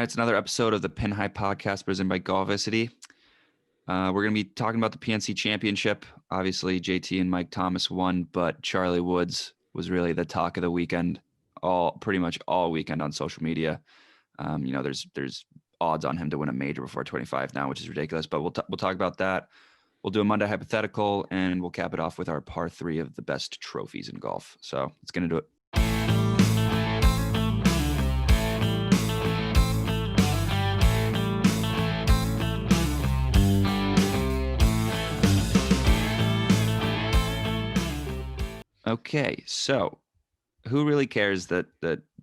It's another episode of the Pin High Podcast presented by Golficity. We're going to be talking about the PNC Championship. Obviously, JT and Mike Thomas won, but Charlie Woods was really the talk of the weekend, pretty much all weekend on social media. There's odds on him to win a major before 25 now, which is ridiculous. But we'll talk about that. We'll do a Monday hypothetical, and we'll cap it off with our par 3 of the best trophies in golf. So let's get into it. Okay, so who really cares that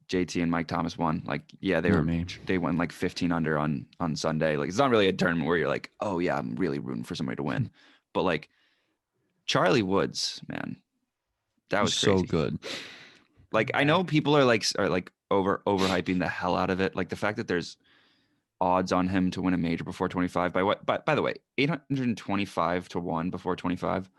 JT and Mike Thomas won? Like, yeah, they won like 15 under on Sunday. Like, it's not really a tournament where you're like, oh yeah, I'm really rooting for somebody to win. But like Charlie Woods, man, that was crazy. So good. Like, I know people are like overhyping the hell out of it. Like the fact that there's odds on him to win a major before 25 by the way, 825 to 1 before 25.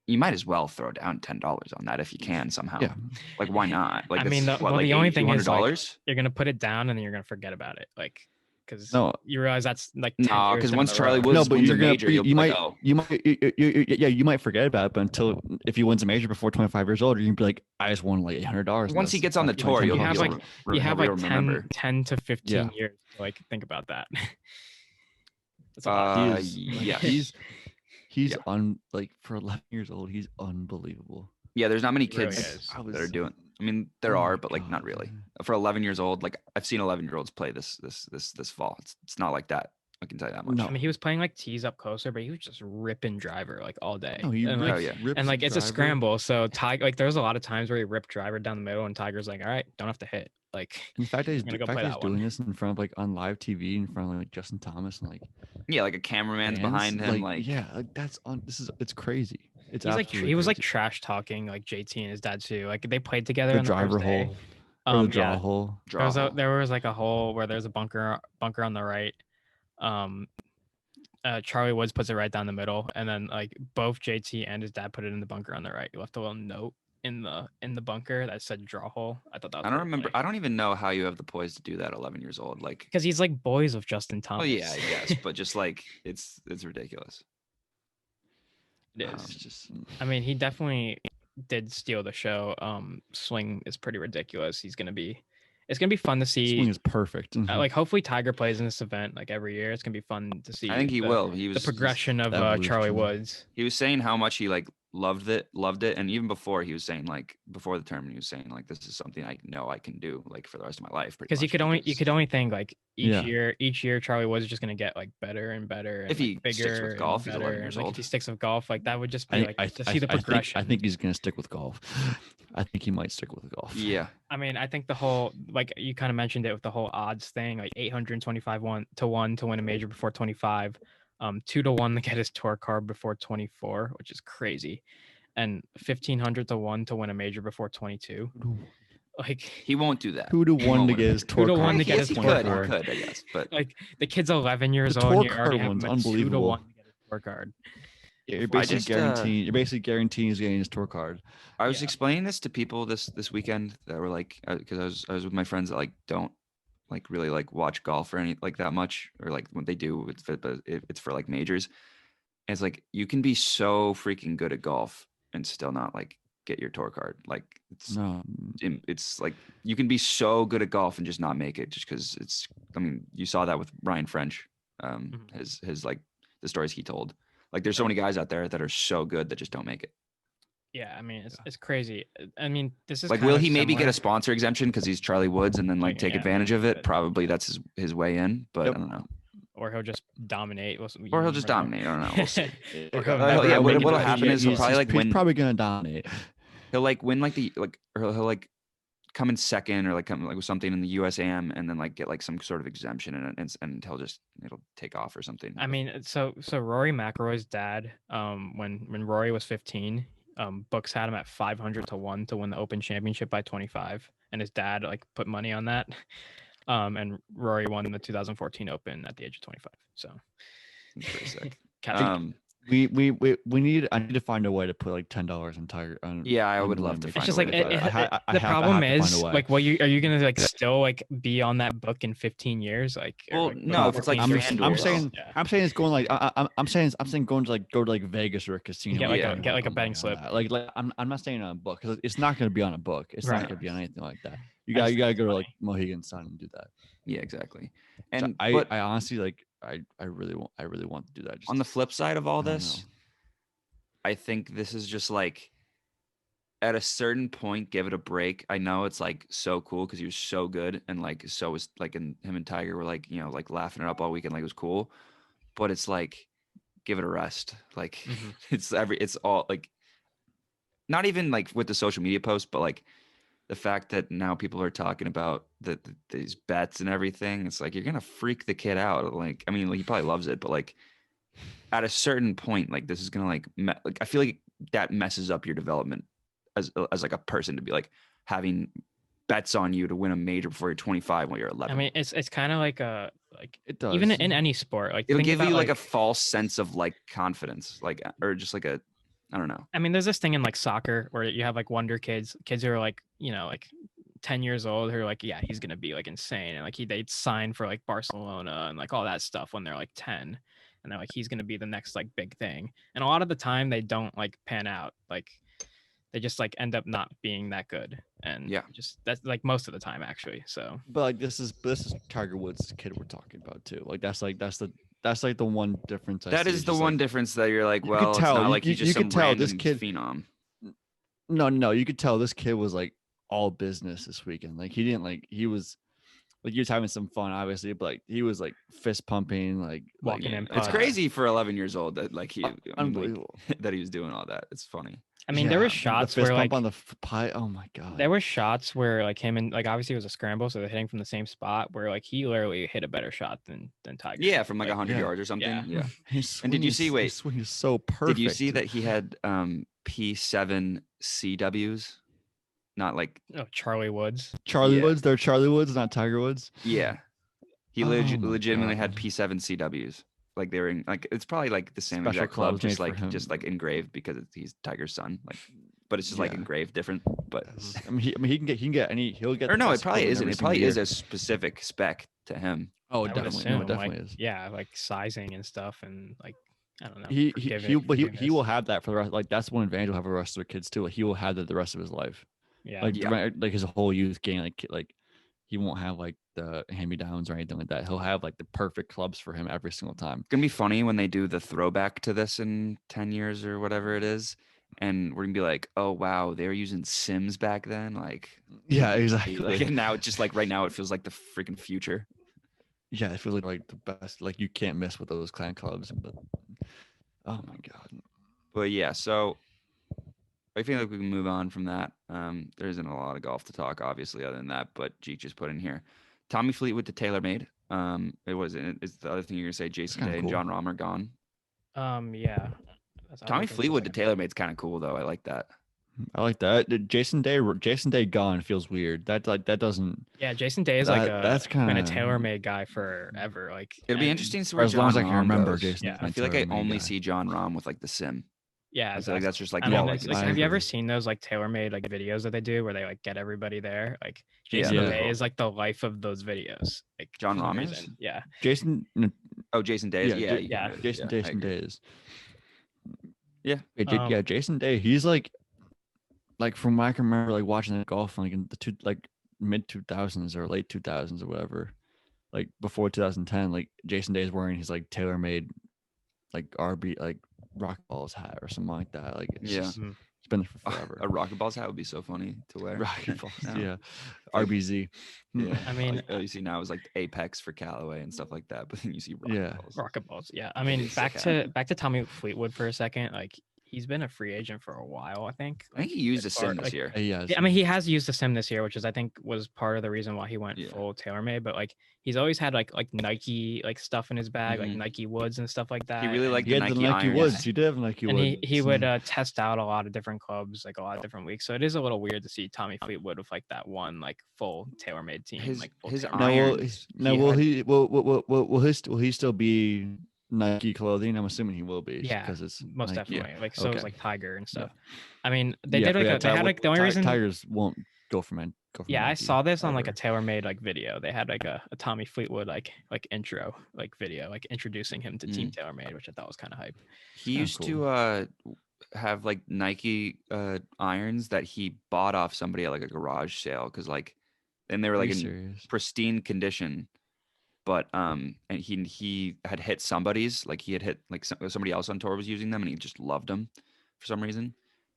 You might as well throw down $10 on that if you can somehow. Yeah. Like, why not? Like, I mean, the only thing is like, you're gonna put it down and then you're gonna forget about it, like, because you realize that's like because once Charlie Woods wins a major, you might forget about it, but if he wins a major before 25 years old, you'd be like, I just won like $800. Once he gets on the tour, you have like 10 to 15 years to like think about that. That's a lot. He's like for 11 years old, he's unbelievable. Yeah, there's not many kids that are doing. I mean, there are, but like not really. For 11 years old, like I've seen 11-year-olds play this fall. It's not like that. I can tell you that much. No. I mean, he was playing like tees up closer, but he was just ripping driver like all day. No, it's a scramble. So Tiger, like, there's a lot of times where he ripped driver down the middle, and Tiger's like, all right, don't have to hit. Like, the fact that he's doing this in front of like on live TV in front of like Justin Thomas and like like a cameraman's behind him, it's crazy. He was like trash talking like JT and his dad too. Like they played together in the driver hole. The draw hole. There was like a hole where there's a bunker on the right. Charlie Woods puts it right down the middle, and then like both JT and his dad put it in the bunker on the right. He left a little note in the bunker that said draw hole. I thought that was remember. I don't even know how you have the poise to do that at 11 years old. Like, because he's like boys with Justin Thomas. Oh yeah, I guess, but just like it's ridiculous. It is. I mean, he definitely did steal the show. Swing is pretty ridiculous. It's gonna be fun to see. Swing is perfect. Like, hopefully Tiger plays in this event like every year. It's gonna be fun to see. I think he will. He was the progression of Charlie Woods. He was saying how much he like loved it, and even before he was saying like before the tournament he was saying like this is something I know I can do like for the rest of my life. Because you could only think like each year Charlie Woods is just gonna get like better and better. And, if he like, bigger sticks with golf, he's 11 years old. If he sticks with golf, like that would just be to see the progression. I think he's gonna stick with golf. I think he might stick with golf. Yeah. I mean, I think the whole, like you kind of mentioned it with the whole odds thing, like 825 to 1 to win a major before 25, 2 to 1 to get his tour card before 24, which is crazy, and 1,500 to 1 to win a major before 22. Like, he won't do that. 2 to 1 to get his tour card. 2 to 1 to get his tour card. He could, I guess, but like the kid's 11 years old. The tour card one's unbelievable. 2 to 1 to get his tour card. Yeah, you're basically guaranteeing he's getting his tour card. I was explaining this to people this weekend that were like, because I was with my friends that like don't like really like watch golf or any like that much, or like when they do, it's for like majors. And it's like you can be so freaking good at golf and still not like get your tour card. Like it's like you can be so good at golf and just not make it just because it's. I mean, you saw that with Ryan French, his like the stories he told. Like, there's so many guys out there that are so good that just don't make it. Yeah, I mean, it's crazy. I mean, this is like, will he maybe get a sponsor exemption because he's Charlie Woods and then like take advantage of it? Probably that's his way in, but I don't know. Or he'll just dominate. Or he'll just dominate. I don't know. We'll see. What'll happen is he'll probably like win. He's probably gonna dominate. He'll like win like or he'll like come in second or like come like with something in the USAM and then like get like some sort of exemption and it'll take off or something. I mean, so Rory McIlroy's dad, when Rory was 15, books had him at 500 to 1 to win the Open Championship by 25, and his dad like put money on that. And Rory won the 2014 Open at the age of 25. So pretty sick. We need. I need to find a way to put like $10 on Tiger. Yeah, I on would the love to limit. It's find just a way like to do that. I the have problem to find a is way. like, are you gonna like still like be on that book in 15 years? Like, or, Well, like, no, if it's like 14, I'm 15 FanDuel, I'm years? saying Yeah. I'm saying it's going like I'm saying going to like go to like Vegas or a casino. Get and like a- put get like a money betting on slip. that. Like I'm not saying on a book because it's not going to be on a book. It's Right. not going to be on anything like that. I just You think gotta it's go to like funny. Mohegan Sun and do that. Yeah, exactly. Which And I but honestly like I really want to do that. Just on the flip side of all I don't this, know. I think this is just like at a certain point, give it a break. I know it's like so cool because he was so good, and like so was like, and him and Tiger were like, you know, like laughing it up all weekend, like it was cool. But it's like, give it a rest. Like Mhm. it's all like, not even like with the social media posts, but like the fact that now people are talking about these bets and everything. It's like you're gonna freak the kid out. Like, I mean, like, he probably loves it, but like at a certain point, like this is gonna like like I feel like that messes up your development as like a person to be like having bets on you to win a major before you're 25 when you're 11. I mean, it's kind of like a like It does. even in any sport. Like It'll think give about, you like a false sense of like confidence, like, or just like a, I don't know. I mean, there's this thing in like soccer where you have like wonder kids who are like, you know, like 10 years old who are like, yeah, he's gonna be like insane, and like they'd sign for like Barcelona and like all that stuff when they're like 10, and they're like, he's gonna be the next like big thing. And a lot of the time they don't like pan out. Like they just like end up not being that good. And Yeah. just that's like most of the time actually. So But like this is Tiger Woods' kid we're talking about too. Like that's like the one difference. That is the one difference that you're like, you could well, it's tell- not you- like he's you just could some tell random this kid- phenom. No, you could tell this kid was like all business this weekend. Like he didn't like he was having some fun, obviously, but like he was like fist pumping, like Walking like, in It's putts. crazy for 11 years old that like he, I mean, like, unbelievable. that he was doing all that. It's funny. I mean, there Yeah, were shots the fist where pump like on the pie. Oh my god. there were shots where like him and like obviously it was a scramble, so they're hitting from the same spot where like he literally hit a better shot than Tiger. Yeah, from like 100 yeah. yards or something. Yeah. Yeah. His And did you swing see- is- wait, his swing is so perfect. Did you see that he had P7 CWs? Not like, Oh, Charlie Woods. Charlie Yeah. Woods? They're Charlie Woods, not Tiger Woods. yeah. He Oh my legitimately had God. P7 CWs. Like they were in, like, it's probably like the same Special exact club, clubs made just for like him. engraved because he's Tiger's son. Like, but it's just like Yeah. engraved different. But Yes. I mean, he can get any. He'll get. or the no, it best probably equipment isn't. every It probably single is year. a specific spec to him. Oh, I would definitely. assume, No, it definitely like, is. yeah, like sizing and stuff, and like I don't know. He forgiveness. will have that for the rest. Like that's one advantage will have for the rest of the kids too. Like he will have that the rest of his life. Yeah. Like Yeah. like his whole youth game. Like he won't have like the hand me downs or anything like that. He'll have like the perfect clubs for him every single time. It's gonna be funny when they do the throwback to this in 10 years or whatever it is, and we're gonna be like, oh wow, they were using Sims back then. Like, Yeah, exactly. like, and now it's just like right now it feels like the freaking future. Yeah, it feels like the best. Like you can't miss with those clan clubs. But oh my god. But yeah, so I feel like we can move on from that. There isn't a lot of golf to talk, obviously, other than that. But Jeek just put in here, Tommy Fleetwood to TaylorMade. It was it's the other thing you're gonna say. Jason kinda Day and cool. John Rahm are gone. Yeah. That's all I Tommy think Fleetwood to is like- TaylorMade's kind of cool though. I like that. I like that. Jason Day gone feels weird. That doesn't. Yeah, Jason Day is like That's been a kinda- TaylorMade guy forever. Like It'll be and- interesting to see For where as long as I Jon can Rahm remember, goes. Jason. Yeah. I feel like I only see John Rahm with like the sim. Yeah, I feel like that's just like I mean, all I like, can like, see. have you ever agree. seen those like TaylorMade like videos that they do where they like get everybody there? Like Yeah, Jason those are Day cool. is like the life of those videos. Like John for some Rahm reason. is? Yeah. Jason. Oh, Jason Day. Yeah, Yeah, yeah. Jason I agree. Day is. Yeah. Yeah, Jason Day. He's like from what I can remember, like watching the golf like in the mid 2000s or late 2000s or whatever, like before 2010. Like Jason Day is wearing his like TaylorMade, like RB like rock balls hat or something like that. Like it's Yeah. just- Mhm. it's been there for forever. A rocket balls hat would be so funny to wear. Rocket balls, No. yeah. Like- RBZ. Yeah. I mean, all you see now is like the Apex for Callaway and stuff like that, but then you see rocket Yeah. balls. Rocket balls. Yeah. I That'd mean, be sick back to Tommy Fleetwood for a second. Like he's been a free agent for a while, I think. I think he used a as far- sim this like, year. Yeah, Yeah, I mean, he has used the sim this year, which is I think was part of the reason why he went Yeah. full TaylorMade. But like he's always had like Nike like stuff in his bag, like Mhm. Nike Woods and stuff like that. He really and- liked he had the Nike irons. Woods. He did have Nike and Woods. he would test out a lot of different clubs, like a lot of different weeks. So it is a little weird to see Tommy Fleetwood with like that one like full TaylorMade team. His- like full his TaylorMade. Now, irons, will he had- he still be Nike clothing? I'm assuming he will be. Yeah, because it's most Nike. definitely. Like so Okay. is like Tiger and Yeah. stuff. I mean, they Yeah, did like but yeah, they had like the only reason. Tigers won't go from Yeah, I Nike, saw this on like a ever. tailor-made like video. They had like a Tommy Fleetwood like intro like video like introducing him to Team TaylorMade, which I thought was kind of hype. He Oh, used cool. to have like Nike irons that he bought off somebody at like a garage sale because like, and they were Are like you in serious? pristine condition, but and he had hit somebody's, like he had hit like somebody else on tour was using them and he just loved them for some reason,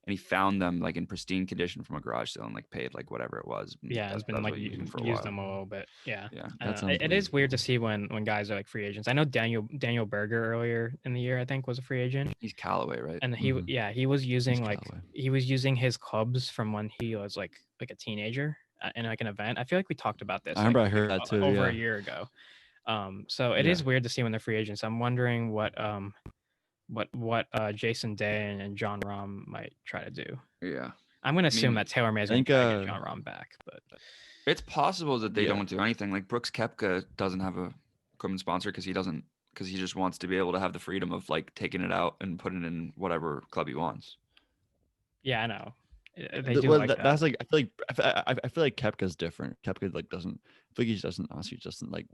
and he found them like in pristine condition from a garage sale and like paid like whatever it was. Yeah, it's been That's like what he used them for a used while. them a little bit. Yeah, Yeah, I That don't know. sounds It is weird to see when guys are like free agents. I know Daniel Berger earlier in the year I think was a free agent, he's Callaway, right? and he Mhm. he was using like Callaway. he was using his clubs from when he was like a teenager in like an event. I feel like we talked about this. I remember like, I heard that too. over Yeah. a year ago. So it Yeah. is weird to see when they're free agents. I'm wondering what Jason Day and John Rahm might try to do. Yeah, I'm gonna assume mean, that TaylorMade is I gonna think, try to get John Rahm back, but it's possible that they Yeah. don't do anything. Like Brooks Koepka doesn't have a equipment sponsor because he just wants to be able to have the freedom of like taking it out and putting it in whatever club he wants. yeah, I know. They do like that. That's like I feel like Kepka's different. Kepka like doesn't. I feel like he doesn't honestly doesn't like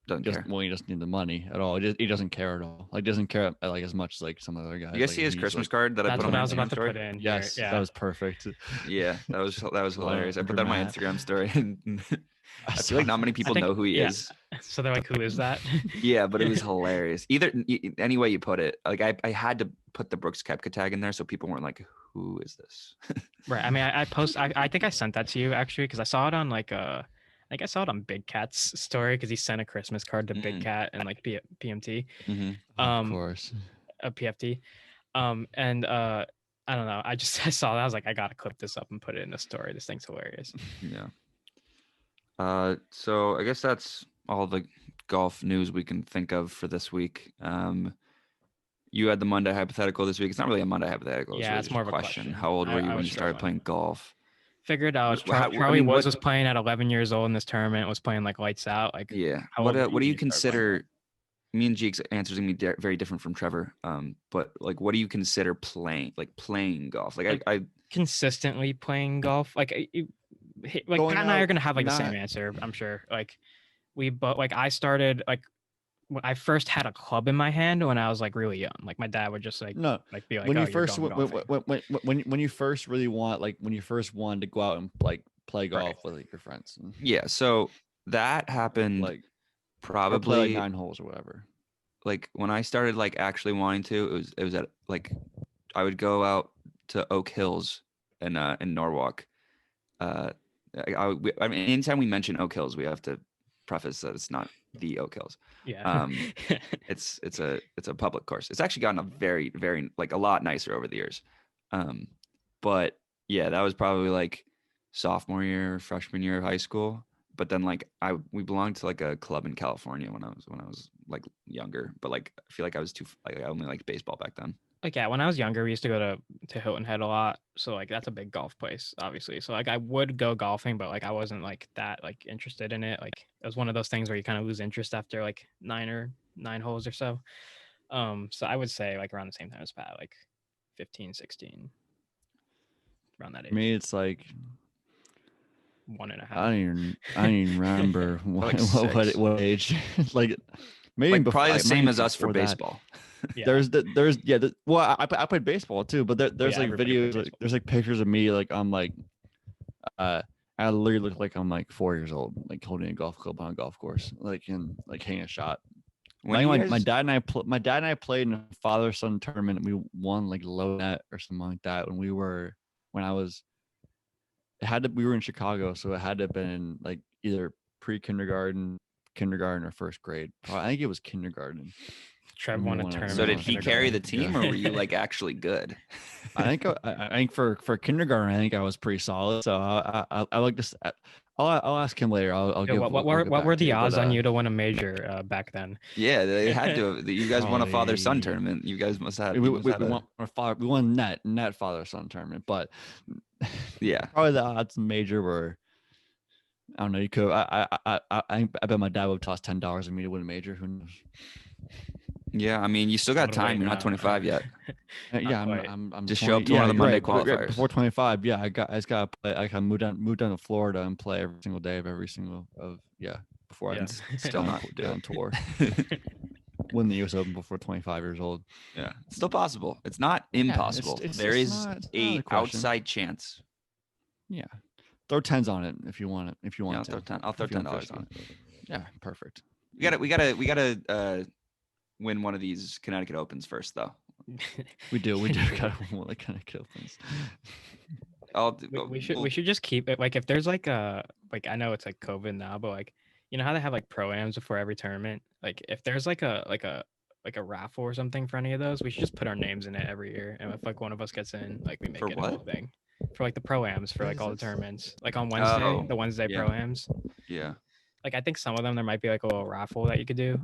Doesn't care. well, he doesn't need the money at all. He doesn't care at all. Like doesn't care like as much as like some other guys. You guys like, see his he's, Christmas like, card that I That's put on what my I was about Instagram to story? put in. Yes, here. Yeah. that was perfect. Yeah, that was hilarious. I put for that on my Matt. Instagram story. And I feel like not many people think- know who he yeah. is. So they're like, who is that? Yeah, but it was hilarious. Either any way you put it, like I had to put the Brooks Koepka tag in there so people weren't like, who is this? Right. I mean, I think I sent that to you actually because I saw it on like I think I saw it on Big Cat's story because he sent a Christmas card to Big Cat and like PMT, Of course. a PFT, and I don't know. I saw that. I was like, I gotta clip this up and put it in the story. This thing's hilarious. Yeah. So I guess that's all the golf news we can think of for this week. You had the Monday hypothetical this week. It's not really a Monday hypothetical. Yeah, it's really more just of a question. How old were you I when was you started struggling. playing golf? Figured out How- I Charlie mean, was what- playing at 11 years old in this tournament. Was playing like lights out. Like Yeah. how What old were do you when you started playing consider? Me and Jeek's answers are gonna be very different from Trevor. But like, what do you consider playing? Like playing golf? Like I consistently playing golf? Like like Going Pat and I are out, gonna have like the same not- answer. I'm sure. Like I started like when I first had a club in my hand when I was like really young. Like my dad would just like No, be like, when oh, you you're first going golfing. when you first really want like when you first wanted to go out and like play golf Right. with like your friends, and, yeah. So that happened like or probably play like 9 holes or whatever. like when I started like actually wanting to. It was at like I would go out to Oak Hills in Norwalk. I mean, anytime we mention Oak Hills, we have to preface that it's not the Oak Hills. Yeah. It's a public course. It's actually gotten a very like a lot nicer over the years. But yeah, that was probably like sophomore year, freshman year of high school. But then like we belonged to like a club in California when I was like younger. But like I feel like I was I only liked baseball back then. Like yeah, when I was younger, we used to go to Hilton Head a lot. So like that's a big golf place, obviously. So like I would go golfing, but like I wasn't like that like interested in it. Like it was one of those things where you kind of lose interest after like 9 holes or so. So I would say like around the same time as Pat, like 15, 16, around that age. For me, it's like 1.5. I don't even remember Like what age. Like maybe Like before, probably the like, same maybe as us for before that. baseball. Yeah. Well, I played baseball too, but there's like everybody played videos, like, baseball. there's like pictures of me like I'm like I literally look like I'm like 4 years old, like holding a golf club on a golf course, like and like hitting a shot. When My you guys- dad and I played in a father son tournament. And we won like low net or something like that when we were we were in Chicago, so it had to have been like either kindergarten, or first grade. I think it was kindergarten. Trev won a tournament. So did in he carry the kindergarten. team, or were you like actually good? I think for kindergarten, I think I was pretty solid. So I like this. I'll ask him later. I'll Yo, give. what I'll get were back to the you, odds but, on you to win a major back then? Yeah, they had to. You guys won a father son Probably- tournament. You guys must have. We you must have we won net father son tournament, but yeah. probably the odds major were. I don't know. You could. I bet my dad would toss $10 at me to win a major. Who knows? Yeah, I mean, you still got Someone time. You're not waiting 25 yet. Yeah, quite. I'm Just 20, show up to one of the you're Monday right, but qualifiers. before 25. Yeah, I just gotta play. I can move down to Florida and play every single day of every single before Yeah. I Still not go on tour. Win the U.S. Open before 25 years old. Yeah, it's still possible. It's not Yeah, impossible. There is it's not out a of the question. outside chance. Yeah, throw tens on it if you want it. If you Yeah, want to, I'll throw if you want $10 on frisky. it. Yeah, perfect. We gotta win one of these Connecticut Opens first, though. We do gotta want like kind of kill things. We should just keep it like if there's like a like I know it's like COVID now, but like you know how they have like pro-ams before every tournament? Like if there's like a raffle or something for any of those, we should just put our names in it every year. And if like one of us gets in, like we make For it a whole what? thing. For like the pro-ams for What like is all the this? tournaments. Like on Wednesday, Oh, the Wednesday yeah. pro-ams. Yeah. Like I think some of them there might be like a little raffle that you could do.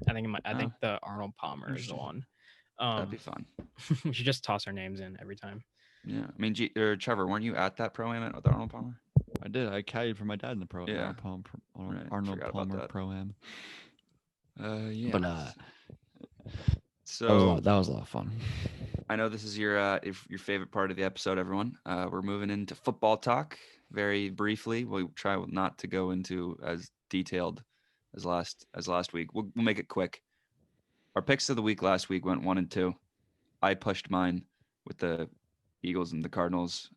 I think the Arnold Palmer is the Interesting. one. That'd be fun. We should just toss our names in every time. Yeah. I mean, Trevor, weren't you at that pro-am with Arnold Palmer? I did. I caddied for my dad in the pro. Yeah. Arnold Forgot about Palmer that. pro-am. Yeah. But so that was a lot of fun. I know this is your favorite part of the episode, everyone. We're moving into football talk very briefly. We'll try not to go into as detailed as last week. We'll make it quick. Our picks of the week last week went 1 and 2. I pushed mine with the Eagles and the Cardinals.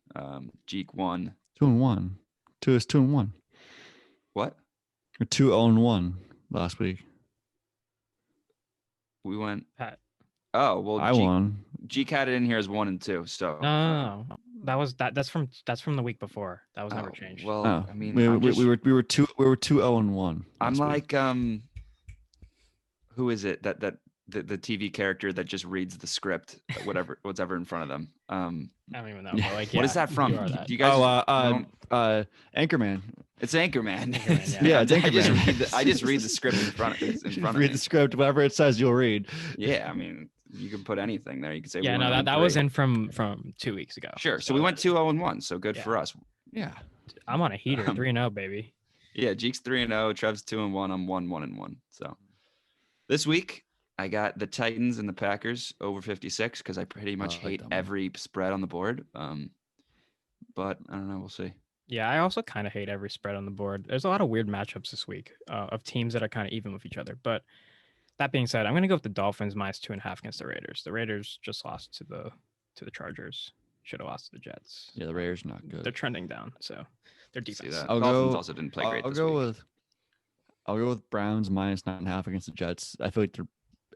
Jeek won. 2-1. 2 is 2-1. What? Or 2-0-1 last week. We went. Pat. Oh well, I won. Jeek had it in here as 1 and 2. So No. That's from the week before. That was never oh, changed. Well, Oh, I mean, we were 2-0-1. I'm last like week. who is it that the TV character that just reads the script, what's ever in front of them. I don't even know. But like, What is yeah, that from? you are that. Do you guys? Anchorman. It's Anchorman. Anchorman, Yeah, it's Anchorman. I just read the script in front You of read me. the script, whatever it says, you'll read. Yeah, I mean, you can put anything there. You can say Yeah, we no, went that 1-3. was in from 2 weeks ago. Sure. So we went 2-0-1. So good Yeah. for us. Yeah. I'm on a heater, 3-0, baby. Yeah, Jeek's 3-0, Trev's 2-1. I'm 1-1. So this week I got the Titans and the Packers over 56 because I pretty much I like hate that one. every spread on the board. But I don't know. We'll see. Yeah, I also kind of hate every spread on the board. There's a lot of weird matchups this week of teams that are kind of even with each other. But that being said, I'm going to go with the Dolphins -2.5 against the Raiders. The Raiders just lost to the Chargers. Should have lost to the Jets. Yeah, the Raiders not good. They're trending down, so their See defense. that. I'll Dolphins go- also didn't play great I'll this go week. with I'll go with Browns -9.5 against the Jets. I feel like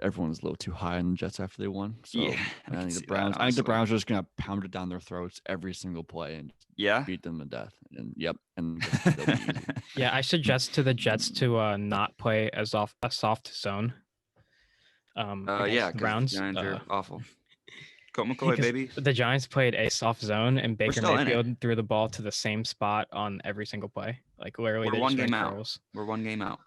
everyone's a little too high on the Jets after they won. So Yeah, I can think see the that, Browns. I think honestly. the Browns are just gonna pound it down their throats every single play and Yeah. beat them to death. And and they'll be easy. Yeah, I suggest to the Jets to not play a soft zone. Against Yeah, the 'cause Browns. the Giants are awful. Colt McCoy, because baby. The Giants played a soft zone, and Baker still in it. Mayfield threw the ball to the same spot on every single play. Like literally, We're they one just game ran out. curls. We're 1 game out.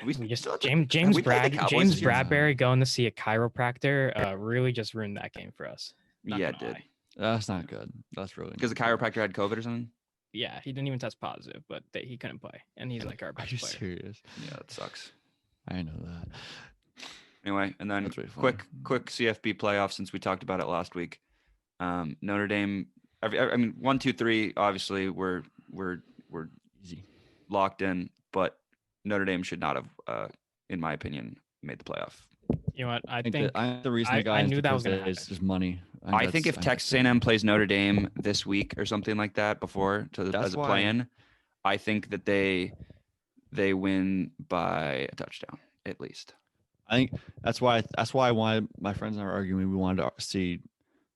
We just still have to- James have we played the Brad Cowboys James this year? Bradbury going to see a chiropractor really just ruined that game for us. Not Yeah, it gonna did. lie. That's not good. That's really Because the not good. chiropractor had COVID or something. Yeah, he didn't even test positive, but he couldn't play, and he's like our Are best you player. serious? Yeah, that sucks. I know that. Anyway, and then That's really funny. quick CFB playoff since we talked about it last week. Notre Dame. I mean, 1, 2, 3. Obviously, we're Easy. locked in, but Notre Dame should not have, in my opinion, made the playoff. You know what? I I think think the reason the I guys knew that was because gonna it's happen. just money. I think if that's- Texas A&M plays Notre Dame this week or something like that before That's as a why- play-in, I think that they win by a touchdown at least. I think that's why I wanted my friends and I were arguing. We wanted to see,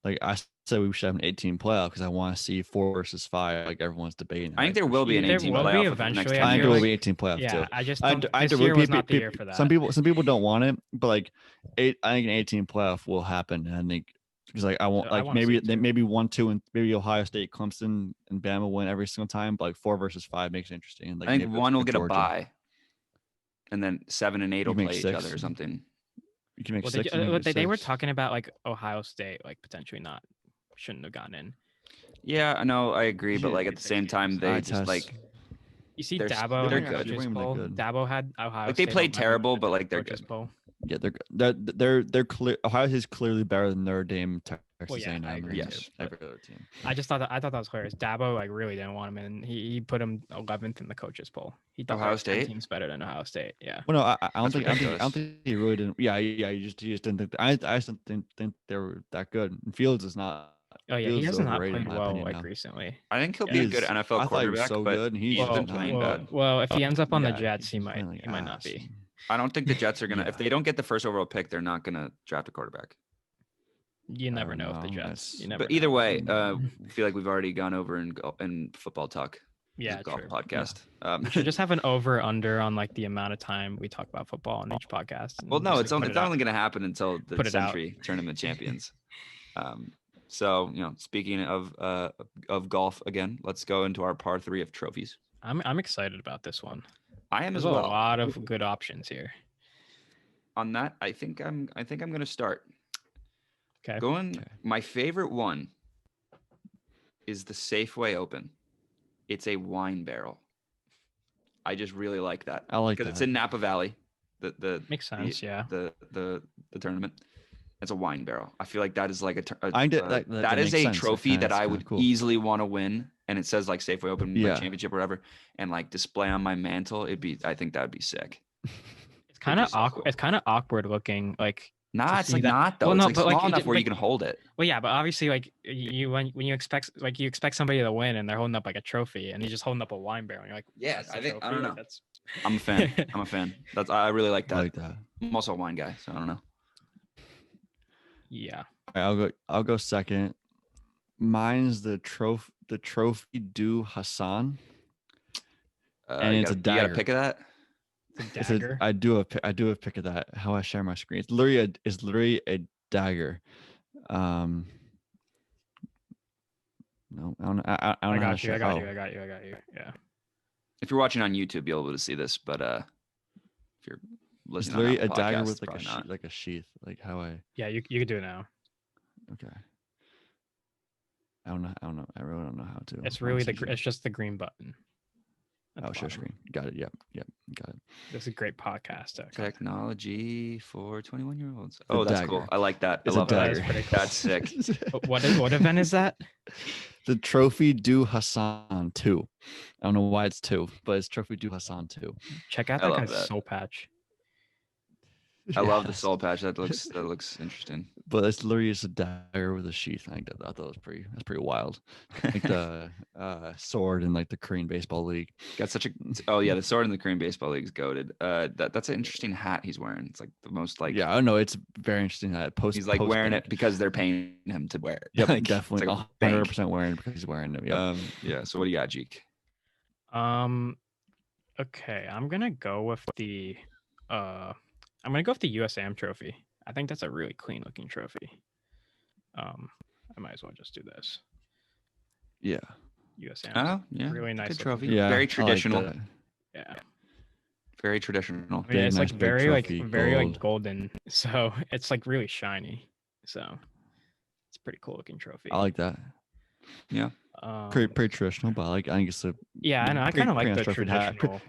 like I said, we should have an 18 playoff because I want to see 4 versus 5, like everyone's debating. I think there will be an There 18 will be playoff within the eventually, next I 10 I think feel there will years. be 18 playoff yeah, too. I just I don't, d- I this d- year was peop- not the peop- year for that. Some people don't want it, but like I think an 18 playoff will happen. And I think because like I won't I like wanna see it too. maybe 1, 2, and maybe Ohio State, Clemson, and Bama win every single time. But like 4 versus 5 makes it interesting. And like I think maybe one will like get a Georgia. bye, and then 7 and 8 You will make play each 6. other or something. You can make Well, 6. you can make they were 6. talking about like Ohio State, like potentially shouldn't have gotten in. Yeah, I know, I agree, but Yeah, like at the same time, they Eye just test. like You see They're- Dabo they're in the good. coaches They're poll. good. Dabo had Ohio Like, they State played on terrible, the but, like, they're coaches good. poll. Yeah, they're clear. Ohio State's clearly better than Notre Dame, Texas yeah, A&M, I agree and too, Yes. but- every other team. I thought that was hilarious. Dabo like really didn't want him in. He put him 11th in the coaches poll. He thought Ohio there were 10 State? teams better than Ohio State. Yeah. Well, no, I don't That's think I don't ridiculous. think he really didn't. Yeah, you just didn't think. I just didn't think they were that good. And Fields is not. Oh yeah, he Fields is has not overrated in played my well opinion like now. recently. I think he'll Yeah. be a good He's- NFL I thought he was quarterback, so but good, and he's he's just been not. playing bad. Well, if he ends up on the Yeah, Jets, he he's might playing like he might not ass. be. I don't think the Jets are gonna. Yeah. If they don't get the first overall pick, they're not gonna draft a quarterback. You never don't know with the know, Jets. that's- You never But either know. way, I feel like we've already gone over in football talk. This is Yeah, a golf true. podcast. We should just have an over under on like the amount of time we talk about football on each podcast. and well, no, just, it's like, only put it's it out. only gonna happen until the Put it out. Century Tournament champions. So speaking of golf again, let's go into our par 3 of trophies. I'm excited about this one. I am There's as a well. lot of good options here. On that, I think I'm gonna start. Okay. Going, my favorite one is the Safeway Open. It's a wine barrel. I just really like that. I like because it's that. in Napa Valley. The Makes sense. Yeah. the tournament. It's a wine barrel. I feel like that is like that that is makes a sense. trophy Kinda- that it's I kinda would cool. easily want to win, and it says like Safeway Open like, Yeah. Championship or whatever, and like display on my mantle. I think that'd be sick. It's kind of so awkward. cool. It's kind of awkward looking. Like, Nah, it's see like that- not though. Well, it's no, like but, small like, enough where you but- can hold it. well, yeah, but obviously, like you when you expect somebody to win and they're holding up like a trophy, and he's just holding up a wine barrel. And you're like, Yeah, "That's I a think- I trophy?" don't Like, know. That's I'm a fan. I'm a fan. I really like I that. like that. I'm also a wine guy, so I don't know. yeah. All right, I'll go second. Mine's the trophy du Hassan. And it's a You got a dagger. pick of that? It's a dagger. I do have a pick of that. How I share my screen. It's literally a dagger. No, I don't know. I don't I know how to got you. share. I got oh, you. I got you. I got you. Yeah. If you're watching on YouTube, you'll be able to see this, but if you're It's listening on literally a Apple dagger Podcasts, with it's like probably not. a sheath. Like how I. Yeah. You can do it now. Okay. I don't know. I really don't know how to. It's really honestly. it's just the green button. at the Oh, share bottom. screen. Got it. Yep. Got it. This is a great podcast. Technology for 21-year-olds. a Oh, that's cool. dagger. I like that. It's I a love That that. is dagger. pretty cool. That's sick. What event is that? The Trophy du Hassan 2. I don't know why it's 2, but it's Trophy du Hassan 2. Check out I that love guy's that. soul patch. I love the Yes. soul patch. That looks interesting. But it's literally just a dagger with a sheath. I thought that was pretty wild. Like the sword in like the Korean baseball league. Got such a oh yeah, the sword in the Korean baseball league is goaded. That's an interesting hat he's wearing. It's like the most like Yeah, I don't know. It's very interesting that he's like wearing it because they're paying him to wear it. Yep, Like, it's definitely like a bank. 100% wearing it because he's wearing it. Yep. Yeah. So what do you got, Jeek? Okay, I'm gonna go with the USAM trophy. I think that's a really clean looking trophy. I might as well just do this. Yeah. USAM. Oh yeah, really it's a nice good trophy. Yeah. I Very like traditional. that. Yeah. Very traditional. I mean, Big, it's nice like big very like trophy, very like gold. golden. So it's like really shiny. So it's a pretty cool looking trophy. I like that. Pretty traditional, but I think it's a Yeah, I know. I pretty- kind of like pretty the nice trophy to have. traditional.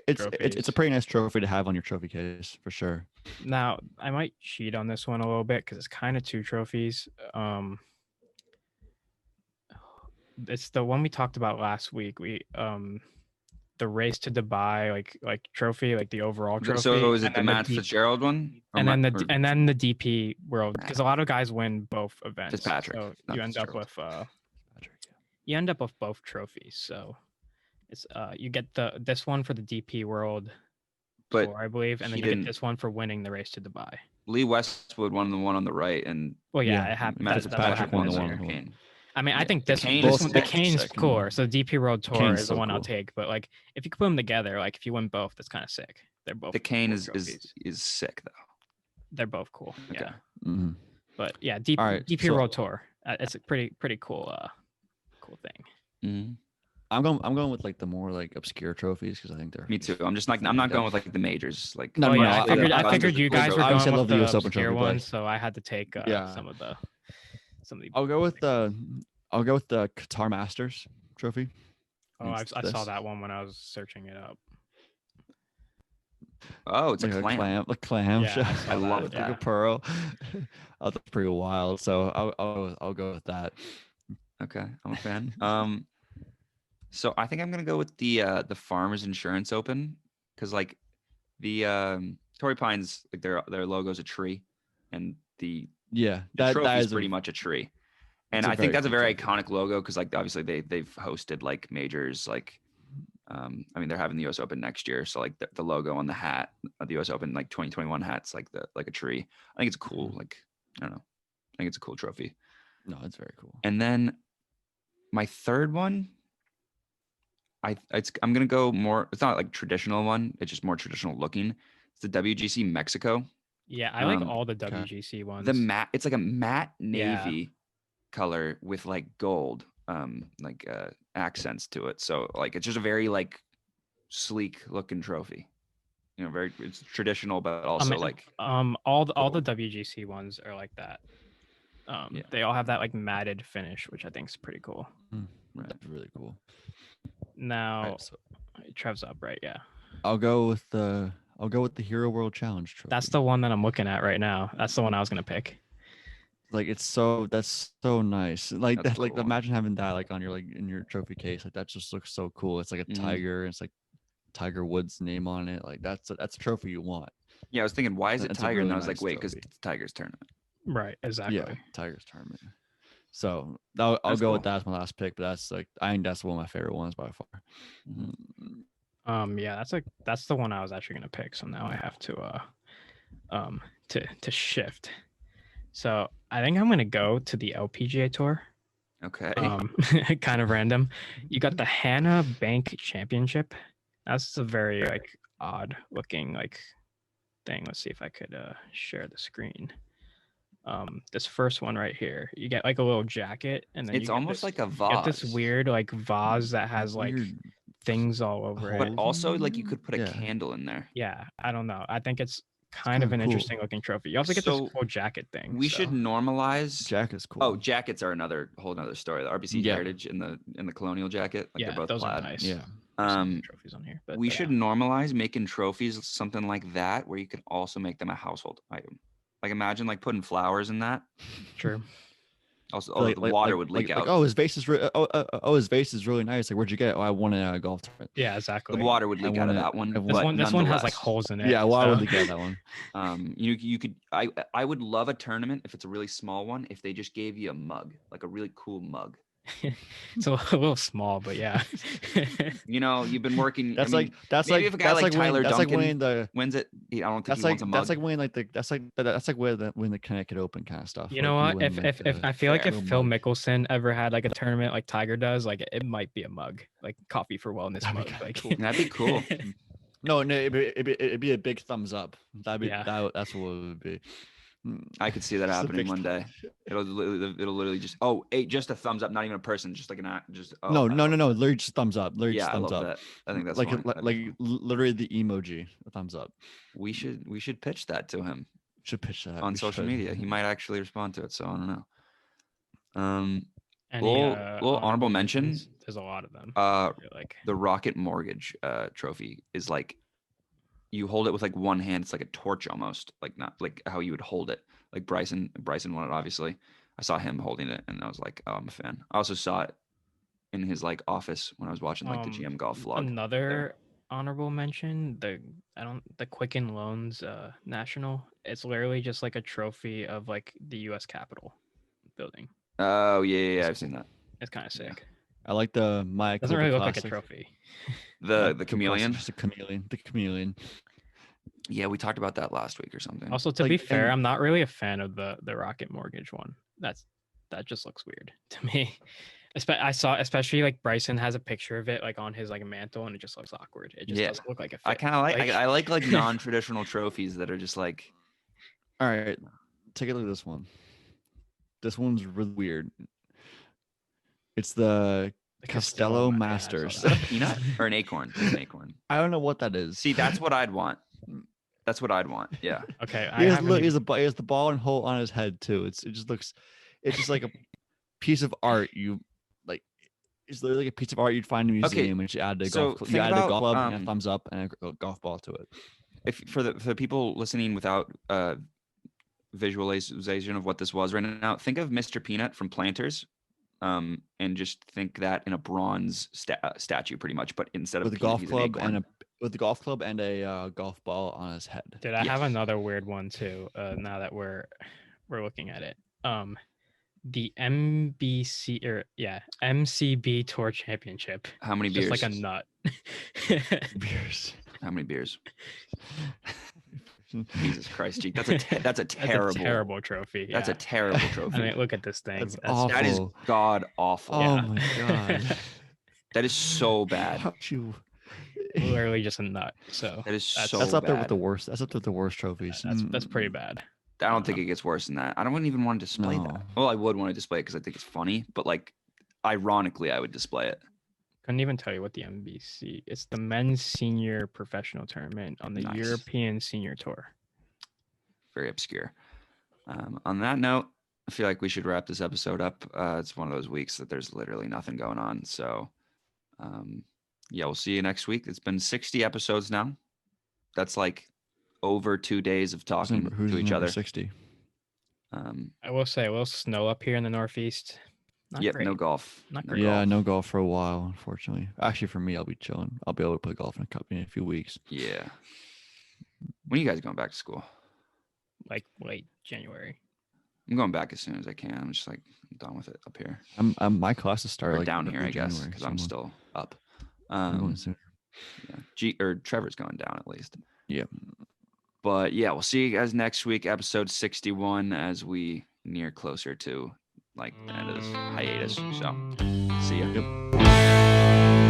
It's a trophies. pretty nice trophy to have on your trophy case for sure. Now I might cheat on this one a little bit because it's kind of two trophies. It's the one we talked about last week. We the race to Dubai like trophy, like the overall trophy. So is it and the then Matt D- Fitzgerald one? Or and then Matt- the or and then the DP World, because a lot of guys win both events. Fitzpatrick, So not you end up Fitzgerald. with both trophies. So it's you get this one for the DP World but Tour, I believe, and then he you get didn't- this one for winning the race to Dubai. Lee Westwood won the one on the right, and Well, yeah, Yeah, it happened. Matt That's what Fitzpatrick happened won this the year. one. Kane. I mean, I Yeah, think the this Kane is the sick. Kane's Sick. cooler. So the DP World Tour Kane's is the so one I'll cool. take. But like, if you could put them together, like if you win both, that's kind of sick. They're both The Kane cool is trophies. sick though. They're both cool. Okay. Yeah, Mhm. but yeah, DP, All right, DP so- World Tour. It's a pretty cool cool thing. Mm-hmm. I'm going with like the more like obscure trophies because I think they're Me too. I'm just like I'm not going with like the majors. Like No, Oh, no, yeah, I- I figured you guys were obviously I going love with the the US Open obscure trophy, but- ones, so I had to take Yeah. some of the. I'll go with the Qatar Masters trophy. Oh, I It's saw this. that one when I was searching it up. Oh, it's like a clam. a clam Yeah, I shell. saw I love that, it. Like yeah. a pearl. Oh, that's pretty wild. So I'll go with that. Okay, I'm a fan. So I think I'm gonna go with the Farmers Insurance Open because like the Torrey Pines, like their logo's a tree, and Yeah, the that trophy's is pretty much a tree. And it's a I think very that's a cool very trophy. iconic logo because like obviously they've hosted like majors like I mean they're having the US Open next year, so like the logo on the hat of the US Open like 2021 hat's like a tree. I think it's cool. Mhm. Like I don't know. I think it's a cool trophy. No, it's very cool. And then my third one, I'm gonna go more. It's not like traditional one. It's just more traditional looking. It's the WGC Mexico. Yeah, I like Um, all the Okay. WGC the ones. matte. It's like a matte Yeah. navy color with like gold, accents to it. So like it's just a very like sleek looking trophy. You know, very it's traditional, but also like all cool. the WGC ones are like that. Yeah. They all have that like matted finish, which I think is pretty cool. Right. That's really cool. Now, Alright, so Trev's up, right? Yeah, I'll go with the Hero World Challenge trophy. that's the one that I'm looking at right now. That's the one I was gonna pick. like that's so nice. Like That's that, like cool. imagine having that like on your like in your trophy case. Like that just looks so cool. It's like a Mhm. tiger. It's like Tiger Woods' name on it. Like that's a trophy you want. Yeah, I was thinking, why is it It's a Tiger? And really I was like, nice wait, because trophy. it's Tiger's tournament. Right, exactly. Yeah, Tigers tournament. So I'll That's go cool. with that as my last pick. But that's like I think that's one of my favorite ones by far. Mhm. Yeah, that's the one I was actually gonna pick. So now I have to shift. So I think I'm gonna go to the LPGA tour. Okay. Kind of random. You got the Hannah Bank Championship. That's a very like odd looking like thing. Let's see if I could share the screen. This first one right here, you get like a little jacket, and then It's you get almost this, like a you get this vase. weird like vase that has like Weird things all over But it. also, like you could put a Yeah. candle in there. Yeah, I don't know. I think it's kind of kinda an cool. interesting looking trophy. You also get this So, cool jacket thing. We so. should normalize. Jack is cool. Oh, jackets are another whole nother story. The RBC Yeah. Heritage in the colonial jacket, like Yeah, they're both those plaid. are nice. Yeah. There's some Um, trophies on here, but we yeah. should normalize making trophies something like that, where you can also make them a household item. Like imagine like putting flowers in that. True. Also, Like, the water would leak out. oh, his vase is his vase is really nice. Like, where'd you get it? Oh, I won it at a golf tournament. Yeah, The exactly. water would I leak out won of it. that one. I This but one has like nonetheless, holes in it. Yeah, why would so- they get that one? You could I would love a tournament if it's a really small one if they just gave you a mug, like a really cool mug. It's a little small, but yeah. You know, you've been working. That's I mean, like that's maybe like if a guy that's like like Tyler winning, that's like Duncan winning the wins it, I don't think he wants a mug. that's like winning like the that's like win the Connecticut Open kind of stuff. You like know what? win, If like, I feel like fair. if little Phil mug. Mickelson ever had like a tournament like Tiger does, like it might be a mug, like coffee for wellness That'd be mug. kinda Like cool. That'd be cool. No, it'd be a big thumbs up. That'd be Yeah. that's what it would be. I could see that Just a happening big one day. It'll literally just just a thumbs up, not even a person, just like an act. Just No, I love that. literally just thumbs up. Literally Yeah, just I thumbs love up. that. I think that's like funny. That'd be fun. literally the emoji, a thumbs up. We should pitch that to him Should pitch that on we social should. media. He might actually respond to it. So I don't know. Any Little honorable mention. mentions? There's a lot of them. You're like The Rocket Mortgage trophy is like you hold it with like one hand. It's like a torch almost, like not like how you would hold it. Like Bryson won it, obviously. I saw him holding it, and I was like, oh, I'm a fan. I also saw it in his like office when I was watching like the GM golf vlog. another honorable mention, the Quicken Loans National. It's literally just like a trophy of like the US Capitol building. Oh yeah, That's I've seen cool. that. It's kind of sick. I like the Maya. Doesn't really look like a Classic. trophy. The Classic, chameleon. just a chameleon. The chameleon. Yeah, we talked about that last week or something. Also, to Like, be fair, and- I'm not really a fan of the Rocket Mortgage one. That just looks weird to me. I saw, especially like Bryson has a picture of it like on his like mantle, and it just looks awkward. It just Yeah. doesn't look like a fit. I kind of like I like non-traditional trophies that are just like All right, take a look at this one. This one's really weird. It's the the Castello yeah, I saw Masters. that. a peanut or an acorn. It's an acorn. I don't know what that is. See, that's what I'd want. That's what I'd want. Yeah. Okay, he I has, haven't even- he has the ball and hole on his head too. It's just like a piece of art. It's literally like a piece of art you'd find in a Okay, museum, and you add a so golf, think a about, golf club and a thumbs up and a golf ball to it. if for the people listening without visualization of what this was right now, think of Mr. Peanut from Planters, and just think that in a bronze statue, pretty much. But instead of with a peanut, golf he's an club acorn. with a golf club and a golf ball on his head. Dude, I have Yes. another weird one too. Now that we're looking at it, the MCB Tour Championship. How many Just beers? like a nut. Beers. How many beers? Jesus Christ, Jake. That's a That's a terrible. terrible trophy. That's a yeah. terrible trophy. I mean, look at this thing. That's That is awful. god awful. Oh Yeah. my god. That is so bad. How'd you? Literally just a nut. So That is That's- so That's up there bad. with the worst. That's up there with the worst trophies. that's pretty bad. I don't think it gets worse than that. I don't even want to display that. No. Well, I would want to display it because I think it's funny, but like, ironically, I would display it. Couldn't even tell you what the MBC. It's the men's senior professional tournament on the Nice. European Senior Tour. Very obscure. On that note, I feel like we should wrap this episode up. It's one of those weeks that there's literally nothing going on. So, yeah, we'll see you next week. It's been 60 episodes now. That's like over 2 days of talking Who's to each number other. 60? I will say a little snow up here in the Northeast. Not Yep, great. no golf. Not No great. Yeah, golf. no golf for a while, unfortunately. Actually, for me, I'll be chilling. I'll be able to play golf in a few weeks. Yeah. When are you guys going back to school? Like late January. I'm going back as soon as I can. I'm just like I'm done with it up here. My classes start Or like down here, early I guess, January, because so I'm still up. I'm going sooner. Or Trevor's going down at least. Yeah. But yeah, we'll see you guys next week, episode 61, as we near closer to like the end of this hiatus. So see ya. Yep.